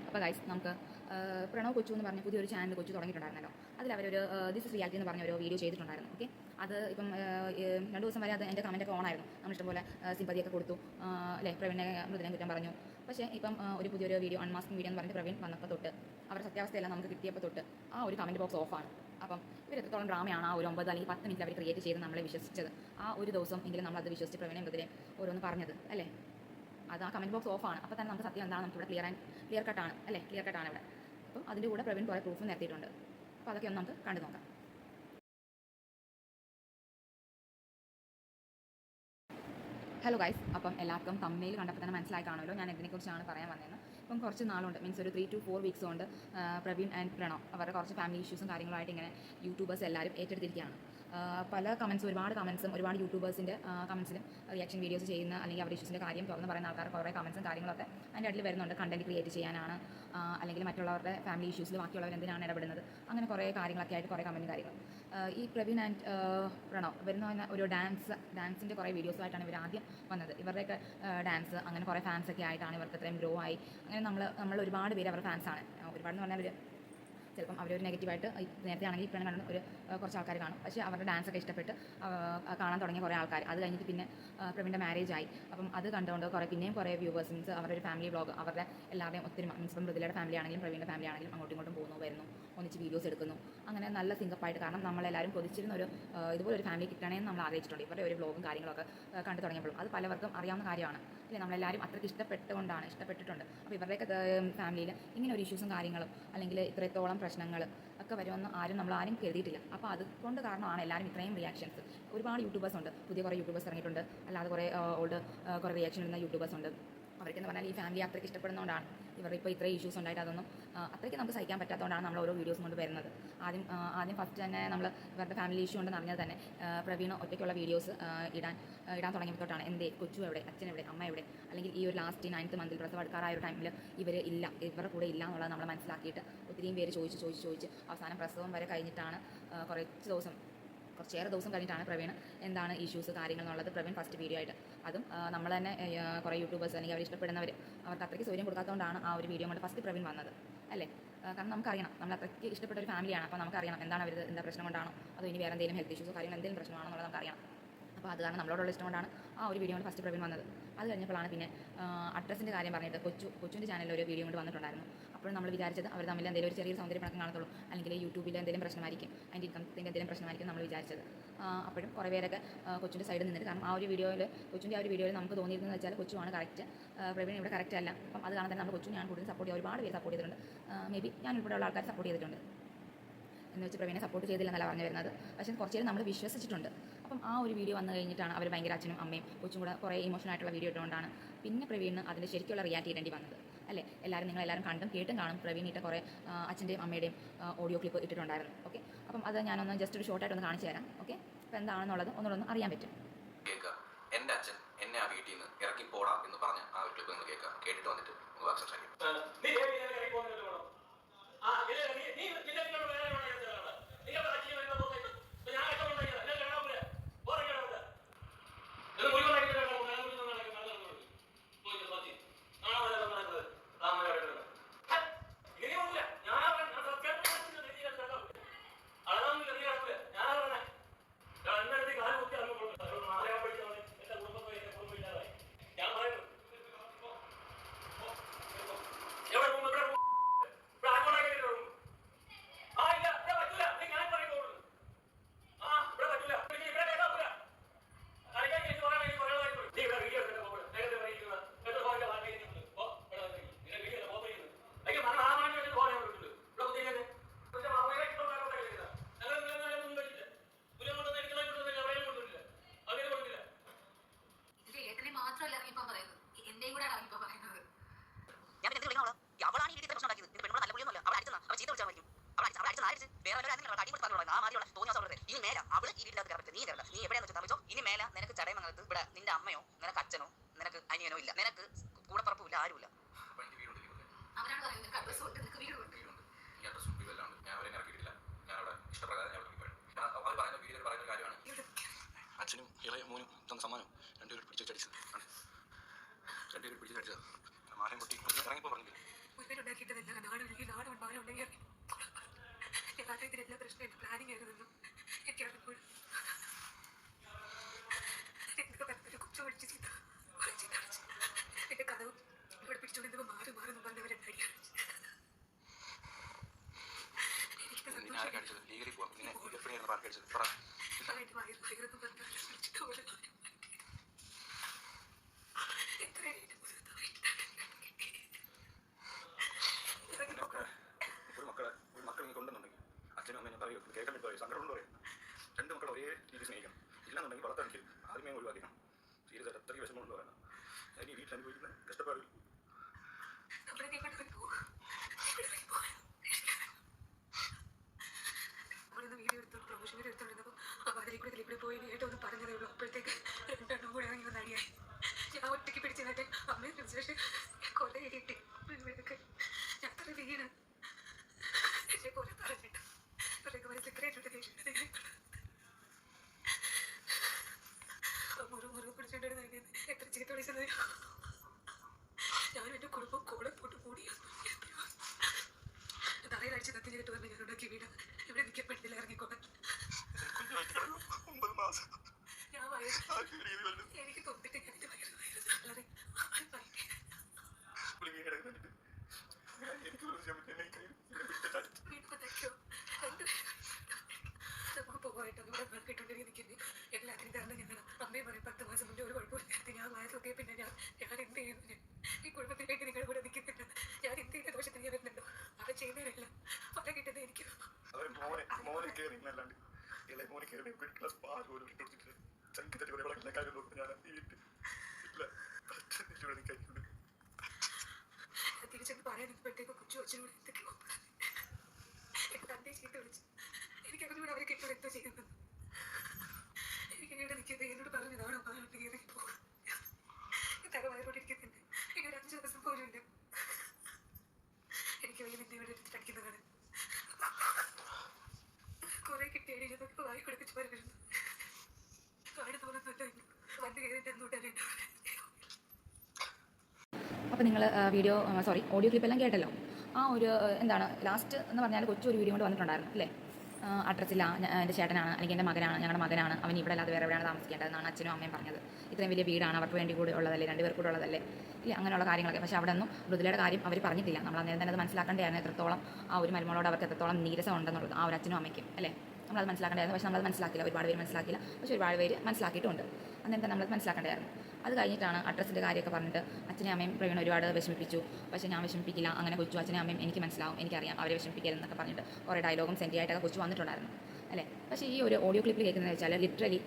അപ്പോൾ ഗൈസ് നമുക്ക് പ്രണവ് കൊച്ചു എന്ന് പറഞ്ഞ പുതിയൊരു ചാനൽ കൊച്ചു തുടങ്ങിയിട്ടുണ്ടായിരുന്നല്ലോ. അതിൽ അവരൊരു ദിസ് ഇസ് റിയാലിറ്റി എന്ന് പറഞ്ഞ ഒരു വീഡിയോ ചെയ്തിട്ടുണ്ടായിരുന്നു. ഓക്കെ, അത് ഇപ്പം 2 ദിവസം വരെ അത് എൻ്റെ കമൻറ്റൊക്കെ ഓണായിരുന്നു. നമ്മൾ ഇഷ്ടംപോലെ സിമ്പതിയൊക്കെ കൊടുത്തു അല്ലേ, പ്രവീണിനെ മൃദുലം കുറ്റം പറഞ്ഞു. പക്ഷേ ഇപ്പം ഒരു പുതിയൊരു വീഡിയോ അൺമാസ്കിംഗ് വീഡിയോ എന്ന് പറഞ്ഞിട്ട് പ്രവീൺ വന്നപ്പോൾ തൊട്ട് അവരുടെ സത്യാവസ്ഥയെല്ലാം നമുക്ക് കിട്ടിയപ്പോൾ തൊട്ട് ആ ഒരു കമൻറ്റ് ബോക്സ് ഓഫാണ്. അപ്പം ഇവർ എത്രത്തോളം ഡ്രാമയാണ് ആ ഒരു 9 അല്ലെങ്കിൽ 10 മിനിറ്റ് അവർ ക്രിയേറ്റ് ചെയ്ത് നമ്മളെ വിശ്വസിച്ചത്. ആ ഒരു ദിവസം എങ്കിലും നമ്മളത് വിശ്വസിച്ച് പ്രവീണെ മൃദുലയും ഓരോന്ന് പറഞ്ഞത് അല്ലേ, അത് ആ കമൻറ്റ് ബോക്സ് ഓഫാണ്. അപ്പോൾ തന്നെ നമുക്ക് സത്യം എന്താണ് നമുക്കിവിടെ ക്ലിയർ കട്ടാണ് അല്ലേ, ക്ലിയർ കട്ടാണ് ഇവിടെ. അപ്പം അതിൻ്റെ കൂടെ പ്രവീൺ കുറേ പ്രൂഫ് നിരത്തിയിട്ടുണ്ട്. അപ്പോൾ അതൊക്കെ ഒന്ന് നമുക്ക് കണ്ടു നോക്കാം. ഹലോ ഗൈസ്, അപ്പം എല്ലാവർക്കും തമ്മിൽ കണ്ടപ്പോൾ തന്നെ മനസ്സിലായി കാണുമല്ലോ ഞാൻ ഇതിനെക്കുറിച്ചാണ് പറയാൻ വന്നതെന്ന്. ഇപ്പം കുറച്ച് നാളുണ്ട്, മീൻസ് ഒരു 3 to 4 വീക്സ് കൊണ്ട് പ്രവീൺ ആൻഡ് പ്രണവ് അവരുടെ കുറച്ച് ഫാമിലി ഇഷ്യൂസും കാര്യങ്ങളായിട്ട് ഇങ്ങനെ യൂട്യൂബേഴ്സ് എല്ലാവരും ഏറ്റെടുത്തിരിക്കുകയാണ്. പല കമൻസും ഒരുപാട് ഒരുപാട് യൂട്യൂബേഴ്സിൻ്റെ കമൻസിലും റിയാക്ഷൻ വീഡിയോസ് ചെയ്യുന്ന അല്ലെങ്കിൽ അവരുടെ ഇഷ്യൂസിൻ്റെ കാര്യം തുറന്ന് പറയുന്ന ആൾക്കാർ കുറേ കമൻസും കാര്യങ്ങളൊക്കെ അതിൻ്റെ ഇടയിൽ വരുന്നുണ്ട്. കണ്ടന്റ് ക്രിയേറ്റ് ചെയ്യാനാണ് അല്ലെങ്കിൽ മറ്റുള്ളവരുടെ ഫാമിലി ഇഷ്യൂസിൽ ബാക്കിയുള്ളവർ എന്തിനാണ് ഇടപെടുന്നത്, അങ്ങനെ കുറേ കാര്യങ്ങളൊക്കെ ആയിട്ട് കുറേ കമൻറ്റും കാര്യങ്ങളും. ഈ പ്രവീൺ ആൻഡ് പ്രണവ് വരുന്ന ഒരു ഡാൻസിൻ്റെ കുറേ വീഡിയോസുമായിട്ടാണ് ഇവർ ആദ്യം വന്നത്. ഇവരുടെയൊക്കെ ഡാൻസ് അങ്ങനെ കുറേ ഫാൻസൊക്കെ ആയിട്ടാണ് ഇവർക്ക് ഇത്രയും ഗ്രോ ആയി. അങ്ങനെ നമ്മൾ ഒരുപാട് പേര് അവരുടെ ഫാൻസാണ്. ഒരുപാടെന്ന് പറഞ്ഞാൽ അവർ ചിലപ്പം അവരൊരു നെഗറ്റീവായിട്ട് നേരത്തെ ആണെങ്കിൽ ഇപ്പോഴും കാണുന്ന കുറച്ച് ആൾക്കാർ കാണും. പക്ഷേ അവരുടെ ഡാൻസൊക്കെ ഇഷ്ടപ്പെട്ട് കാണാൻ തുടങ്ങിയ കുറേ ആൾക്കാർ. അത് കഴിഞ്ഞിട്ട് പിന്നെ പ്രവീണിൻ്റെ മാരേജ് ആയി. അപ്പം അത് കണ്ടുകൊണ്ട് പിന്നെയും കുറേ വ്യൂവേഴ്സ് മീൻസ് അവരുടെ ഒരു ഫാമിലി വ്ളോഗ് അവരുടെ എല്ലാവരുടെയും ഒത്തിരി മീൻസ് ഇപ്പം മൃദുലയുടെ ഫാമിലി ആണെങ്കിലും പ്രവീണിൻ്റെ ഫാമിലി ആണെങ്കിലും അങ്ങോട്ടും ഇങ്ങോട്ടും പോകുന്നു വരുന്നു, ഒന്നിച്ച് വീഡിയോസ് എടുക്കുന്നു. അങ്ങനെ നല്ല സിങ്കപ്പായിട്ട്, കാരണം നമ്മളെല്ലാവരും കൊതിച്ചിരുന്ന ഇതുപോലെ ഒരു ഫാമിലി കിട്ടണമെന്ന് നമ്മൾ ആഗ്രഹിച്ചിട്ടുണ്ട്. ഇവരുടെ ഒരു വ്ളോഗും കാര്യങ്ങളൊക്കെ കണ്ടു തുടങ്ങിയപ്പോഴും അത് പലവർക്കും അറിയാവുന്ന കാര്യമാണ് അല്ലേ. നമ്മളെല്ലാവരും അത്രയ്ക്ക് ഇഷ്ടപ്പെട്ടിട്ടുണ്ട്. അപ്പോൾ ഇവരുടെയൊക്കെ ഫാമിലിയിൽ ഇങ്ങനെ ഒരു ഇഷ്യൂസും കാര്യങ്ങളും അല്ലെങ്കിൽ ഇത്രത്തോളം പ്രശ്നങ്ങൾ ഒക്കെ വരുമെന്ന് ആരും കരുതിയിട്ടില്ല. അപ്പോൾ അതുകൊണ്ട് കാരണമാണ് എല്ലാവരും ഇത്രയും റിയാക്ഷൻസ്. ഒരുപാട് യൂട്യൂബേഴ്സ് ഉണ്ട്, പുതിയ കുറേ യൂട്യൂബേഴ്സ് ഇറങ്ങിയിട്ടുണ്ട്, അല്ലാതെ കുറേ കുറേ റിയാക്ഷൻ ഇടുന്ന യൂട്യൂബേഴ്സ് ഉണ്ട്. അവർക്കെന്ന് പറഞ്ഞാൽ ഈ ഫാമിലി അത്രയ്ക്ക് ഇഷ്ടപ്പെടുന്നതുകൊണ്ടാണ് ഇവരുടെ ഇപ്പോൾ ഇത്രയും ഇഷ്യൂസ് ഉണ്ടായിട്ട് അതൊന്നും അത്രയ്ക്ക് നമുക്ക് സഹിക്കാൻ പറ്റാത്തതുകൊണ്ടാണ് നമ്മൾ ഓരോ വീഡിയോസും കൊണ്ട് വരുന്നത്. ആദ്യം ഫസ്റ്റ് തന്നെ നമ്മൾ ഇവരുടെ ഫാമിലി ഇഷ്യൂ ഉണ്ടെന്ന് അറിഞ്ഞാൽ തന്നെ പ്രവീൺ ഒറ്റയ്ക്കുള്ള വീഡിയോസ് ഇടാൻ തുടങ്ങിയപ്പോൾ തൊട്ടാണ് എന്തേ കൊച്ചു എവിടെ, അച്ഛൻ എവിടെ, അമ്മ എവിടെ, അല്ലെങ്കിൽ ഈ ഒരു ലാസ്റ്റ് 9th മന്തിൽ പ്രസവം എടുക്കാറായ ഒരു ടൈമിൽ ഇവരുടെ കൂടെ ഇല്ല എന്നുള്ളത് നമ്മൾ മനസ്സിലാക്കിയിട്ട് ഒത്തിരിയും പേര് ചോദിച്ച് അവസാനം പ്രസവം വരെ കഴിഞ്ഞിട്ടാണ് കുറച്ചേറെ ദിവസം കഴിഞ്ഞിട്ടാണ് പ്രവീൺ എന്താണ് ഇഷ്യൂസ് കാര്യങ്ങൾ എന്നുള്ളത് പ്രവീൺ ഫസ്റ്റ് വീഡിയോ ആയിട്ട്. അതും നമ്മൾ തന്നെ കുറേ യൂട്യൂബേഴ്സ് അല്ലെങ്കിൽ അവർ ഇഷ്ടപ്പെടുന്നവർ അവർക്ക് അത്രയ്ക്ക് സൗകര്യം കൊടുക്കാത്തതുകൊണ്ടാണ് ആ ഒരു വീഡിയോ കൊണ്ട് ഫസ്റ്റ് പ്രവീൺ വന്നത് അല്ലേ. കാരണം നമുക്കറിയണം നമ്മൾ അത്രയ്ക്ക് ഇഷ്ടപ്പെട്ട ഒരു ഫാമിലിയാണ്. അപ്പോൾ നമുക്കറിയണം എന്താണ് അവർ എന്താ പ്രശ്നം കൊണ്ടാണോ അതോ ഇനി വേറെ എന്തെങ്കിലും ഹെൽത്ത് ഇഷ്യൂസോ കാര്യങ്ങൾ എന്തെങ്കിലും പ്രശ്നമാണോ എന്നുള്ളത് നമുക്കറിയണം. അപ്പോൾ അത് കാരണം നമ്മളോടുള്ള ഇഷ്ടം കൊണ്ടാണ് ആ ഒരു വീഡിയോ കൊണ്ട് ഫസ്റ്റ് പ്രവീൺ വന്നത്. അത് കഴിഞ്ഞപ്പോഴാണ് പിന്നെ അഡ്രസ്സിൻ്റെ കാര്യം പറഞ്ഞിട്ട് കൊച്ചുവിൻ്റെ ചാനലിൽ ഒരു വീഡിയോ കൊണ്ട് വന്നിട്ടുണ്ടായിരുന്നു. അപ്പോഴും നമ്മൾ വിചാരിച്ചത് അവർ തമ്മിൽ എന്തെങ്കിലും ഒരു ചെറിയൊരു സൗന്ദര്യം പണക്കം കാണത്തുള്ളൂ, അല്ലെങ്കിൽ യൂട്യൂബിൽ എന്തെങ്കിലും പ്രശ്നമായിരിക്കും, അതിൻ്റെ ഇൻകത്തിൻ്റെ എന്തെങ്കിലും പ്രശ്നമായിരിക്കും നമ്മൾ വിചാരിച്ചത്. അപ്പോഴും കുറേ പേരൊക്കെ കൊച്ചിൻ്റെ സൈഡിൽ നിന്നിട്ട്, കാരണം ആ ഒരു വീഡിയോയിൽ കൊച്ചിൻ്റെ ആ ഒരു വീഡിയോയിൽ നമുക്ക് തോന്നിയിരുന്നത് വെച്ചാൽ കൊച്ചുവാണ് കറക്റ്റ്, പ്രവീൺ ഇവിടെ കറക്റ്റ് അല്ല. അപ്പം അത് കാണാൻ തന്നെ നമ്മൾ കൊച്ചു ഞാൻ കൂടുതൽ സപ്പോർട്ട് ചെയ്ത് ഒരുപാട് പേര് സപ്പോർട്ട് ചെയ്തിട്ടുണ്ട്. മേ ബി ഞാൻ ഉൾപ്പെടെയുള്ള ആൾക്കാർ സപ്പോർട്ട് ചെയ്തിട്ടുണ്ട് എന്ന് വെച്ച് പ്രവീണെ സപ്പോർട്ട് ചെയ്തില്ലെന്നല്ല പറഞ്ഞു വരുന്നത്. പക്ഷേ കുറച്ച് നേരം നമ്മൾ വിശ്വസിച്ചിട്ടുണ്ട്. അപ്പം ആ ഒരു വീഡിയോ വന്നു കഴിഞ്ഞിട്ടാണ് അവർ ഭയങ്കര അച്ഛനും അമ്മയും കൊച്ചും കൂടെ കുറേ ഇമോഷണൽ ആയിട്ടുള്ള വീഡിയോ ഇട്ടുകൊണ്ടാണ് പിന്നെ പ്രവീണിന് അതിൻ്റെ ശരിക്കുള്ള റിയാക്ട് ചെയ്യേണ്ടി വന്നത് അല്ലേ. നിങ്ങളെല്ലാവരും കണ്ടും കേട്ടും കാണും. പ്രവീൺ ഇട്ട കുറേ അച്ഛൻ്റെയും അമ്മയുടെയും ഓഡിയോ ക്ലിപ്പ് ഇട്ടിട്ടുണ്ടായിരുന്നു. ഓക്കെ, അപ്പം അത് ഞാനൊന്ന് ജസ്റ്റ് ഒരു ഷോർട്ടായിട്ട് ഒന്ന് കാണിച്ചു തരാം. ഓക്കെ, അപ്പോൾ എന്താണെന്നുള്ളത് ഒന്നുകൂടെ അറിയാൻ പറ്റും. എൻ്റെ അച്ഛൻ എന്നെ ആ വീട്ടിൽ നിന്ന് ഇറക്കി പോടാം എന്ന് പറഞ്ഞ ആ ഒരു ക്ലിപ്പ് ഒന്ന് കേൾക്കാം. കേട്ടിട്ട് വന്നിട്ട് എല്ലാ പ്രശ്നം എൻ്റെ പ്ലാനിങ് ആയിരുന്നെന്നും എനിക്കറിഞ്ഞപ്പോൾ എന്തൊക്കെ പറഞ്ഞൊരു കുച്ചു വിളിച്ച് ചീത്ത അടിച്ച് എൻ്റെ കഥവും ഇവിടെ പിടിച്ചുകൊണ്ടിരുന്നപ്പോൾ മാറി മാറുന്നു പറഞ്ഞവരെന്നെ അടി കാണിച്ചു. എനിക്കിത് സന്തോഷം ലീഗലി പോവാം. പിന്നെ എപ്പോഴായിരുന്നു പാർക്ക് അടിച്ചത്? പറ. എൻ്റെ വയറെന്ന് പറഞ്ഞാൽ വിളിച്ചിട്ട് പോലെ ഒരു മക്കൾ എനിക്ക് ഉണ്ടെന്നുണ്ടെങ്കിൽ അച്ഛനും അമ്മേനെ പറയൂ, കേൾക്കാൻ വേണ്ടി പറയും, സങ്കടം കൊണ്ട് പറയും. രണ്ട് മക്കൾ ഒരേ രീതി സ്നേഹിക്കണം. ഇല്ലാന്നുണ്ടെങ്കിൽ വളർത്തടിക്കരുത്. ആദ്യമേ ഒഴിവാക്കണം. സീരിയസ് ആയിട്ട് അത്രയ്ക്ക് വിഷമം കൊണ്ട് പറയണം. ഇനി വീട്ടിൽ അനുഭവിക്കുന്ന കഷ്ടപ്പാടിൽ വീഡിയോ എടുത്തു പ്രൊമോഷൻ വീഡിയോ എടുത്തോണ്ടിരുന്നപ്പോൾ അതിലേക്കൂടെ പോയി ഏട്ടൊന്ന് പറഞ്ഞതേ ഉള്ളൂ. അപ്പോഴത്തേക്ക് രണ്ടെണ്ണം കൂടെ ഇറങ്ങി വന്ന് അടിയായി. ഞാൻ ഒറ്റയ്ക്ക് പിടിച്ചു നേട്ടെ അമ്മയെ പക്ഷേ കൊലയിടിട്ട് ഇവിടെയൊക്കെ ഞാൻ അത്ര വീണ് എന്നെ കൊല പറഞ്ഞിട്ട് അവരൊക്കെ ഒരു സെക്രട്ടറിയുടെ ദേഷ്യപ്പെട്ടത് മുറിവ് പിടിച്ചിട്ടുണ്ടായിരുന്നു. എത്ര ചീത്ത വിളിച്ചത് ഞാനും എൻ്റെ കുടുംബം കോളെ പോട്ട് കൂടിയാണ്. തറയിലടിച്ച് കത്തി ചെയ്തിട്ട് വന്ന് ഞാൻ ഉണ്ടാക്കി വീട് ഇവിടെ നിൽക്കാൻ പറ്റില്ല, ഇറങ്ങിക്കോട്ടെ. ഞാൻ എനിക്ക് തൊന്നിട്ട് ഞാൻ എൻ്റെ വയറ് വളരെ നമുക്ക് പോകാനായിട്ട് ഇവിടെ കിട്ടുണ്ടെങ്കിൽ നിൽക്കുന്നത് എല്ലാത്തിനും കാരണം ഞങ്ങൾ അമ്മയും പറയും 10 മാസം മുന്നേ ഒരു കുഴപ്പമില്ലാത്ത ഞാൻ വയസ്സൊക്കെ പിന്നെ ഞാൻ എന്ത് ചെയ്യുന്നു? ഈ കുടുംബത്തിന് വേണ്ടി നിങ്ങൾ ഇവിടെ നിൽക്കുന്നില്ല. ഞാൻ എന്ത് ചെയ്യുന്ന ദോഷത്തിന് ഞാൻ വരുന്നുണ്ടോ? അവ ചെയ്യുന്നതിനല്ല പല കിട്ടുന്നത് എനിക്ക്. മോനെ കയറി അല്ലാണ്ട് ഇളയ മോനെ കയറി ഒരു ഗ്ലാസ് പാൽ പോലും ഇട്ട് കൊടുത്തിട്ട് ചങ്കി തട്ടി പോലെ കാര്യം നോക്കും. ഞാൻ ഈ വീട്ടിൽ കഴിക്കുന്നത് തിരിച്ചെന്ന് പറയാൻ നിൽക്കുമ്പോഴത്തേക്ക് കൊച്ചു അച്ഛനോട് എന്തൊക്കെയോ എന്റെ തന്റെ ചീത്ത വിളിച്ചു. എനിക്കറിഞ്ഞൂടെ അവരെ കെട്ടോട് എന്തോ ചെയ്യുന്നത്. എനിക്ക് ഇവിടെ നിൽക്കുന്നത് എന്നോട് പറഞ്ഞതാണോ കയറി പോകും. തല വയറോട്ടിരിക്കുന്നുണ്ട്. ഇനി ഒരു 5 ദിവസം പോലും ഇല്ല. എനിക്ക് വയ്യ നിന്നെ ഇവിടെ എടുത്തിട്ട് അടിക്കുന്നതാണ്. കുറെ കിട്ടിയടി ഇതൊക്കെ വായി കൊടുപ്പിച്ച് വരുന്നു. കാട് തോന്നുന്നില്ല വന്ന് കയറിയിട്ട് എന്നോട്ടറിയണ്ട. അപ്പോൾ നിങ്ങൾ ഓഡിയോ ക്ലിപ്പെല്ലാം കേട്ടല്ലോ. ആ ഒരു എന്താണ് ലാസ്റ്റ് എന്ന് പറഞ്ഞാൽ കൊച്ചു ഒരു വീഡിയോ കൊണ്ട് വന്നിട്ടുണ്ടായിരുന്നു അല്ലേ? അഡ്രസ്സില്ല, എൻ്റെ ചേട്ടനാണ് അല്ലെങ്കിൽ എൻ്റെ മകനാണ്, ഞങ്ങളുടെ മകനാണ്, അവൻ ഇവിടെ അല്ലാതെ വേറെ എവിടെയാണ് താമസിക്കേണ്ടതെന്നാണ് അച്ഛനും അമ്മയും പറഞ്ഞത്. ഇത്രയും വലിയ വീടാണ്, അവർക്ക് വേണ്ടി കൂടി ഉള്ളതല്ലേ, 2 പേർക്ക് കൂടെ ഉള്ളതല്ലേ, ഇല്ല അങ്ങനെയുള്ള കാര്യങ്ങളൊക്കെ. പക്ഷേ അവിടെ ഒന്നും മൃദുലയുടെ കാര്യം അവർ പറഞ്ഞിട്ടില്ല. നമ്മൾ അന്നേരം തന്നെ അത് മനസ്സിലാക്കേണ്ടതായിരുന്നു എത്രത്തോളം ആ ഒരു മരുമകളോട് അവർക്ക് എത്രത്തോളം നീരസം ഉണ്ടെന്നുള്ളത്, ആ ഒരു അച്ഛനും അമ്മയ്ക്കും അല്ലേ. നമ്മളത് മനസ്സിലാക്കേണ്ടതായിരുന്നു. പക്ഷേ നമ്മളത് മനസ്സിലാക്കില്ല. ഒരുപാട് പേര് മനസ്സിലാക്കില്ല, പക്ഷേ ഒരുപാട് പേര് മനസ്സിലാക്കിയിട്ടുണ്ട്. അന്നേരം തന്നെ നമ്മളത് മനസ്സിലാക്കേണ്ടതായിരുന്നു. അത് കഴിഞ്ഞിട്ടാണ് അഡ്രസ്സിൻ്റെ കാര്യമൊക്കെ പറഞ്ഞിട്ട് അച്ഛനെയും അമ്മയും പ്രവീൺ ഒരുപാട് വിഷമിപ്പിച്ചു. പക്ഷേ ഞാൻ വിഷമിപ്പിക്കില്ല, അങ്ങനെ കൊച്ചു അച്ഛനെയും അമ്മയും എനിക്ക് മനസ്സിലാവും, എനിക്കറിയാം, അവരെ വിഷമിപ്പിക്കരുതെന്നൊക്കെ പറഞ്ഞിട്ട് കുറേ ഡയലോഗും സെൻറ്റിയായിട്ടൊക്കെ കൊച്ചു വന്നിട്ടുണ്ടായിരുന്നു അല്ലേ. പക്ഷേ ഈ ഒരു ഓഡിയോ ക്ലിപ്പിൽ കേൾക്കുന്നത് വെച്ചാൽ ലിറ്ററലി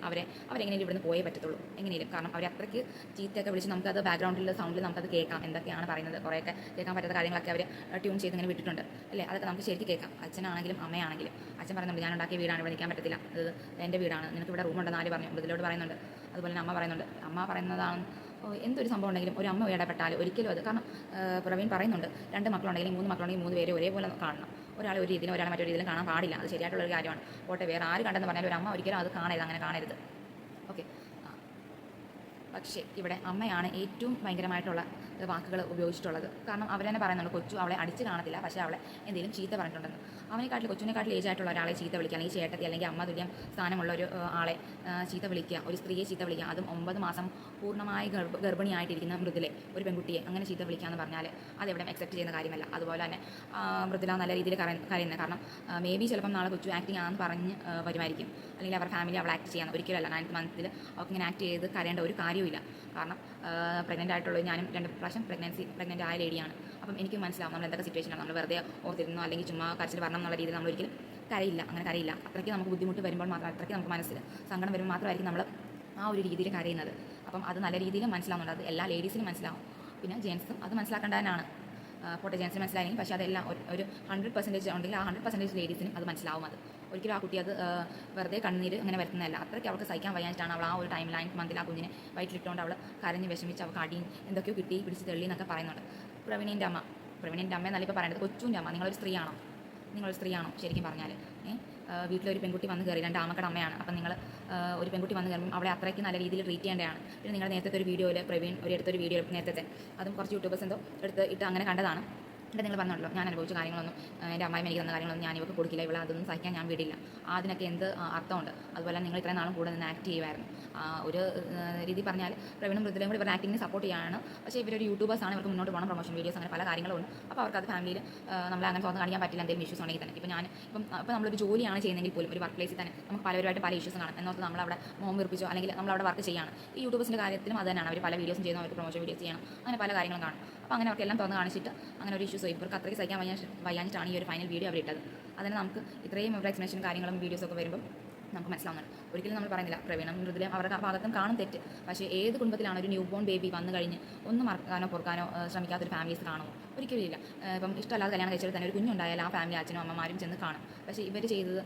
അവരെങ്ങനെയും ഇവിടുന്ന് പോയേ പറ്റത്തുള്ളൂ എങ്ങനെയും. കാരണം അവർ അത്രയ്ക്ക് ചീത്തയൊക്കെ വിളിച്ച് നമുക്കത് ബാക്ക്ഗ്രൗണ്ടിൽ സൗണ്ടിൽ നമുക്കത് കേൾക്കാം, എന്തൊക്കെയാണ് പറയുന്നത്. കുറേയൊക്കെ കേൾക്കാൻ പറ്റാത്ത കാര്യങ്ങളൊക്കെ അവർ ട്യൂൺ ചെയ്ത് ഇങ്ങനെ വിട്ടിട്ടുണ്ട് അല്ലേ. അതൊക്കെ നമുക്ക് ശരിക്കും കേൾക്കാം. അച്ഛനാണെങ്കിലും അമ്മയാണെങ്കിലും. അച്ഛൻ പറയുന്നുണ്ട് ഞാൻ ഉണ്ടാക്കിയ വീടാണ്, ഇവിടെ നിൽക്കാൻ പറ്റത്തില്ല, അത് എൻ്റെ വീടാണ്, നിനക്ക് ഇവിടെ റൂമുണ്ടെന്ന് ആര് പറഞ്ഞു, ഇതിലോട് പറയുന്നുണ്ട്. അതുപോലെ തന്നെ അമ്മ പറയുന്നുണ്ട്. അമ്മ പറയുന്നതാണ് എന്തൊരു സംഭവം ഉണ്ടെങ്കിലും ഒരു അമ്മ ഇടപെട്ടാൽ ഒരിക്കലും അത്, കാരണം പ്രവീൺ പറയുന്നുണ്ട് 2 മക്കളുണ്ടെങ്കിലും 3 മക്കളുണ്ടെങ്കിൽ 3 പേരെ ഒരേപോലെ കാണണം. ഒരാളെ ഒരു രീതിയിലും ഒരാളെ മറ്റൊരു രീതിയിലും കാണാൻ പാടില്ല. അത് ശരിയായിട്ടുള്ളൊരു കാര്യമാണ്. പോട്ടെ വേറെ ആര് കണ്ടെന്ന് പറഞ്ഞാൽ ഒരു അമ്മ ഒരിക്കലും അത് കാണരുത്, അങ്ങനെ കാണരുത്. ഓക്കെ. പക്ഷേ ഇവിടെ അമ്മയാണ് ഏറ്റവും ഭയങ്കരമായിട്ടുള്ള വാക്കുകൾ ഉപയോഗിച്ചിട്ടുള്ളത്. കാരണം അവർ തന്നെ പറയുന്നുണ്ട് കൊച്ചു അവളെ അടിച്ച് കാണത്തില്ല, പക്ഷേ അവളെ എന്തെങ്കിലും ചീത്ത പറഞ്ഞിട്ടുണ്ടെന്ന്. കൊച്ചിനെക്കാട്ടിൽ ഏജ് ആയിട്ടുള്ള ഒരാളെ ചീത്ത വിളിക്കുക, അല്ലെങ്കിൽ ചേട്ടത്തി അല്ലെങ്കിൽ അമ്മ തുല്യം സ്ഥാനമുള്ള ഒരു ആളെ ചീത്ത വിളിക്കുക, ഒരു സ്ത്രീയെ ചീത്ത വിളിക്കുക, അതും 9 മാസം പൂർണ്ണമായി ഗർഭിണിയായിട്ടിരിക്കുന്ന മൃദുലെ ഒരു പെൺകുട്ടിയെ അങ്ങനെ ചീത്ത വിളിക്കുക എന്ന് പറഞ്ഞാൽ അതെവിടെ അക്സെപ്റ്റ് ചെയ്യുന്ന കാര്യമല്ല. അതുപോലെ തന്നെ മൃദുല നല്ല രീതിയിൽ കരയുന്നത്. കാരണം മേ ബി ചിലപ്പം നാളെ കൊച്ചു ആക്ടിങ് ആണെന്ന് പറഞ്ഞ് വരുമായിരിക്കും, അല്ലെങ്കിൽ അവർ ഫാമിലി അവൾ ആക്ട് ചെയ്യാൻ ഒരിക്കലല്ല. 9th മന്തിൽ അവർക്ക് ഇങ്ങനെ ആക്ട് ചെയ്ത് കരയേണ്ട ഒരു കാര്യമില്ല. കാരണം പ്രഗ്നൻ്റ് ആയിട്ടുള്ളത് ഞാനും 2 പ്രാവശ്യം പ്രഗ്നൻ്റ് ആയ ലേഡിയാണ്. അപ്പം എനിക്ക് മനസ്സിലാവും നമ്മൾ എന്തൊക്കെ സിറ്റുവേഷനാണ്. നമ്മൾ വെറുതെ ഓർത്തിരുന്നോ അല്ലെങ്കിൽ ചുമ്മാ കരച്ചിൽ വരണം എന്നുള്ള രീതിയിൽ നമ്മൾ ഒരിക്കലും കരയില്ല, അങ്ങനെ കരയില്ല. അത്രയ്ക്ക് നമുക്ക് ബുദ്ധിമുട്ട് വരുമ്പോൾ മാത്രം, അത്രയ്ക്ക് നമുക്ക് മനസ്സിൽ സങ്കടം വരുമ്പോൾ മാത്രമായിരിക്കും നമ്മൾ ആ ഒരു രീതിയിൽ കരയുന്നത്. അപ്പം അത് നല്ല രീതിയിൽ മനസ്സിലാവുന്നുണ്ട്. അത് എല്ലാ ലേഡീസിനും മനസ്സിലാവും. പിന്നെ ജെൻസും അത് മനസ്സിലാക്കേണ്ടതിനാണ്. പോട്ടെ ജെൻസിന് മനസ്സിലായെങ്കിൽ, പക്ഷേ അതെല്ലാം ഒരു 100% ഉണ്ടെങ്കിൽ ആ 100% ലേഡീസിനും അത് മനസ്സിലാവും. അത് ഒരിക്കലും ആ കുട്ടി അത് വെറുതെ കണ്ണീര് അങ്ങനെ വരുന്നതല്ല. അത്രയ്ക്ക് അവൾക്ക് സഹിക്കാൻ വയ്യാഞ്ഞിട്ടാണ് അവൾ ആ ഒരു ടൈം 9th മന്തിൽ ആ കുഞ്ഞിനെ വയറ്റിലിട്ടുകൊണ്ട് അവൾ കരഞ്ഞ് വിഷമിച്ച് അവൾക്ക് അടിയും എന്തൊക്കെയോ കിട്ടി പിടിച്ച് തെള്ളി എന്നൊക്കെ പറയുന്നുണ്ട്. പ്രവീണിൻ്റെ അമ്മ എന്നല്ല ഇപ്പോൾ പറയുന്നത്, കൊച്ചുവിൻ്റെ അമ്മ. നിങ്ങളൊരു സ്ത്രീയാണോ ശരിക്കും പറഞ്ഞാൽ? വീട്ടിലൊരു പെൺകുട്ടി വന്ന് കയറി, 2 ആമക്കളുടെ അമ്മയാണ്. അപ്പം നിങ്ങൾ ഒരു പെൺകുട്ടി വന്ന് കയറുമ്പോൾ അവളെ അത്രയ്ക്ക് നല്ല രീതിയിൽ ട്രീറ്റ് ചെയ്യേണ്ടതാണ്. പിന്നെ നിങ്ങൾ നേരത്തെ ഒരു വീഡിയോയിൽ പ്രവീൺ എടുത്തൊരു വീഡിയോ നേരത്തെ, അതും കുറച്ച് യൂട്യൂബേഴ്സ് എന്തോ ഇട്ട് അങ്ങനെ കണ്ടതാണ്. ഇവിടെ നിങ്ങൾ പറഞ്ഞല്ലോ ഞാൻ അനുഭവിച്ച കാര്യങ്ങളൊന്നും എൻ്റെ അമ്മായി എനിക്ക് തന്ന കാര്യങ്ങളൊന്നും ഞാൻ ഇവർക്ക് കൊടുക്കില്ല, ഇവിടെ അതൊന്നും സഹിക്കാൻ ഞാൻ വിടില്ല. അതിനൊക്കെ എന്ത് അർത്ഥമുണ്ട്? അതുപോലെ നിങ്ങൾ ഇത്രയും നാളും കൂടെ നിന്ന് ആക്ട് ചെയ്യുമായിരുന്നു. ഒരു രീതി പറഞ്ഞാൽ പ്രവീണും മൃദുലയും കൂടി ഇവരുടെ ആക്ടിങ്ങിന് സപ്പോർട്ട് ചെയ്യാണ്. പക്ഷേ ഇവരൊരു യൂട്യൂബേഴ്സാണ്, ഇവർക്ക് മുന്നോട്ട് പോകണം, പ്രൊമോഷൻ വീഡിയോസ് അങ്ങനെ പല കാര്യങ്ങളും ഉണ്ട്. അപ്പോൾ അവർക്ക് അത് ഫാമിലിയിൽ നമ്മളെ അങ്ങനെ തുറന്ന് കാണിക്കാൻ പറ്റില്ല, എന്തെങ്കിലും ഇഷ്യൂസ് ഉണ്ടെങ്കിൽ തന്നെ. ഇപ്പോൾ നമ്മളൊരു ജോലിയാണ് ചെയ്യുന്നതെങ്കിൽ പോലും ഒരു വർക്ക് പ്ലേസിൽ തന്നെ നമുക്ക് പലവരുമായിട്ട് പല ഇഷ്യൂസ് കാണാം. എന്നോർത്ത് നമ്മളവിടെ മോം വീർപ്പിച്ചോ അല്ലെങ്കിൽ നമ്മളവിടെ വർക്ക് ചെയ്യാണ്. ഈ യൂട്യൂബേഴ്സിൻ്റെ കാര്യത്തിലും അത് തന്നെയാണ്, അവർ പല വീഡിയോസും ചെയ്യുന്നു, അവർക്ക് പ്രൊമോഷൻ വീഡിയോസ് ചെയ്യണം, അങ്ങനെ പല കാര്യങ്ങളും കാണും. അപ്പോൾ അങ്ങനെ അവർക്ക് എല്ലാം തുറന്ന് കാണിച്ചിട്ട് അങ്ങനെ ഒരു ഇഷ്യൂസ് ഇവർക്ക് അത്രയ്ക്ക് സഹിക്കാൻ വയ്യാഞ്ഞിട്ടാണ് ഈ ഒരു ഫൈനൽ വീഡിയോ അവർ ഇട്ടത്. അതിന് നമുക്ക് ഇത്രയും ഇവരുടെ എക്സ്പ്ലനേഷൻ കാര്യങ്ങളും വീഡിയോസൊക്കെ വരുമ്പോൾ നമുക്ക് മനസ്സിലാവുന്നുണ്ട്. ഒരിക്കലും നമ്മൾ പറയുന്നില്ല പ്രവീണും മൃദുലയും അവരുടെ ഭാഗത്തും കാണും തെറ്റ്. പക്ഷേ ഏത് കുടുംബത്തിലാണ് ഒരു ന്യൂ ബോൺ ബേബി വന്നു കഴിഞ്ഞ് ഒന്നും മറക്കാനോ പൊറുക്കാനോ ശ്രമിക്കാത്തൊരു ഫാമിലീസ് കാണുമോ? ഒരിക്കലും ഇല്ല. ഇപ്പം ഇഷ്ടമല്ലാതെ കല്യാണം കഴിച്ചാൽ തന്നെ ഒരു കുഞ്ഞുണ്ടായാൽ ആ ഫാമിലി അച്ഛനും അമ്മമാരും ചെന്ന് കാണും. പക്ഷേ ഇവർ ചെയ്തത്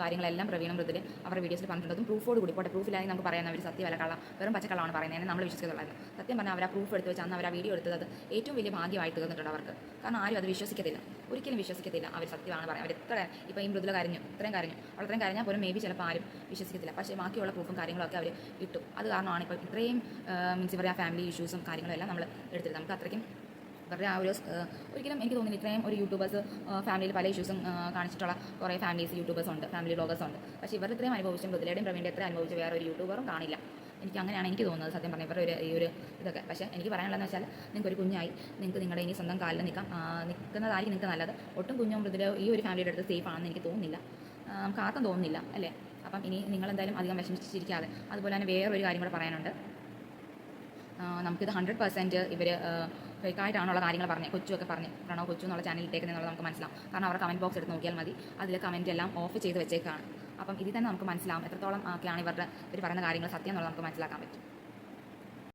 കാര്യങ്ങളെല്ലാം പ്രവീണും മൃദുലയും അവരുടെ വീഡിയോസിൽ പറഞ്ഞിട്ടുള്ളതും പ്രൂഫോട് കൂടി പോട്ടെ, പ്രൂഫിലാണെങ്കിൽ നമുക്ക് പറയാൻ അവർ സത്യമല്ല കള്ള വെറും പച്ചക്കള്ളമാണ് പറയുന്നത് നമ്മൾ വിശ്വസിക്കുന്നുള്ളത്. സത്യം പറഞ്ഞാൽ അവർ ആ പ്രൂഫ് എടുത്ത് വെച്ച് അന്ന് അവർ ആ വീഡിയോ എടുത്തത് അത് ഏറ്റവും വലിയ ഭാഗ്യമായിട്ട് തീർന്നിട്ടുണ്ട് അവർക്ക്. കാരണം ആരും അത് വിശ്വസിക്കത്തില്ല, ഒരിക്കലും വിശ്വസിക്കത്തില്ല. അവർ സത്യമാണ് പറയുന്നത്. അവർ എത്ര ഇപ്പോൾ ഈ മൃദുല കരഞ്ഞു, ഇത്രയും കരഞ്ഞാൽ പോലും മേ ബി ചിലപ്പോൾ ആരും വിശ്വസിക്കത്തില്ല. പക്ഷേ ബാക്കിയുള്ള പ്രൂഫും കാര്യങ്ങളൊക്കെ അവർ ഇട്ടു. അത് കാരണമാണ് ഇപ്പോൾ ഇത്രയും മീൻസ് ഇവരുടെ ആ ഫാമിലി ഇഷ്യൂസും കാര്യങ്ങളും എല്ലാം നമ്മൾ എടുത്തിട്ട് നമുക്ക് അത്രയ്ക്കും ഇവരുടെ ആ ഒരു ഒരിക്കലും എനിക്ക് തോന്നുന്നില്ല ഇത്രയും ഒരു യൂട്യൂബേഴ്സ് ഫാമിലിയിൽ പല ഇഷ്യൂസും കാണിച്ചിട്ടുള്ള കുറേ ഫാമിലീസ് യൂട്യൂബേഴ്സ് ഉണ്ട്, ഫാമിലി വ്ളോഗേഴ്സ് ഉണ്ട്. പക്ഷേ ഇവർ ഇത്രയും അനുഭവിച്ചും മൃദുലയുടെയും പ്രവീണിൻ്റെ എത്ര അനുഭവിച്ച വേറെ ഒരു യൂട്യൂബറും കാണില്ല. അങ്ങനെയാണ് എനിക്ക് തോന്നുന്നത് സത്യം പറഞ്ഞാൽ ഇവരുടെ ഈ ഒരു ഇതൊക്കെ. പക്ഷേ എനിക്ക് പറയാനുള്ളതെന്ന് വെച്ചാൽ നിങ്ങൾക്കൊരു കുഞ്ഞായി നിങ്ങൾക്ക് നിങ്ങളുടെ ഇനി സ്വന്തം കാലിൽ നിൽക്കുന്നതായിരിക്കും നിങ്ങൾക്ക് നല്ലത്. ഒട്ടും കുഞ്ഞും മൃദുല ഈ ഒരു ഫാമിലിയുടെ അടുത്ത് സേഫ് ആണെന്ന് എനിക്ക് തോന്നുന്നില്ല, നമുക്ക് ആർക്കും തോന്നുന്നില്ല അല്ലേ. അപ്പം ഇനി നിങ്ങളെന്തായാലും അധികം വിഷമിച്ചിരിക്കാതെ. അതുപോലെ തന്നെ വേറൊരു കാര്യം കൂടെ പറയാനുണ്ട്. നമുക്കിത് 100% ഇവർ ഫേക്കായിട്ടാണുള്ള കാര്യങ്ങൾ പറഞ്ഞത്. കൊച്ചുമൊക്കെ പറഞ്ഞ് പ്രണവ് കൊച്ചു എന്നുള്ള ചാനൽ ഇട്ടേക്കുന്നത് നമുക്ക് മനസ്സിലാവും. കാരണം അവരുടെ കമൻറ്റ് ബോക്സ് എടുത്ത് നോക്കിയാൽ മതി, അതിൽ കമൻറ്റ് എല്ലാം ഓഫ് ചെയ്ത് വെച്ചേക്കാണ്. അപ്പം ഇതിൽ തന്നെ നമുക്ക് മനസ്സിലാവും എത്രത്തോളം ഒക്കെയാണ് ഇവർ പറയുന്ന കാര്യങ്ങൾ സത്യം എന്നുള്ളത് നമുക്ക് മനസ്സിലാക്കാൻ പറ്റും.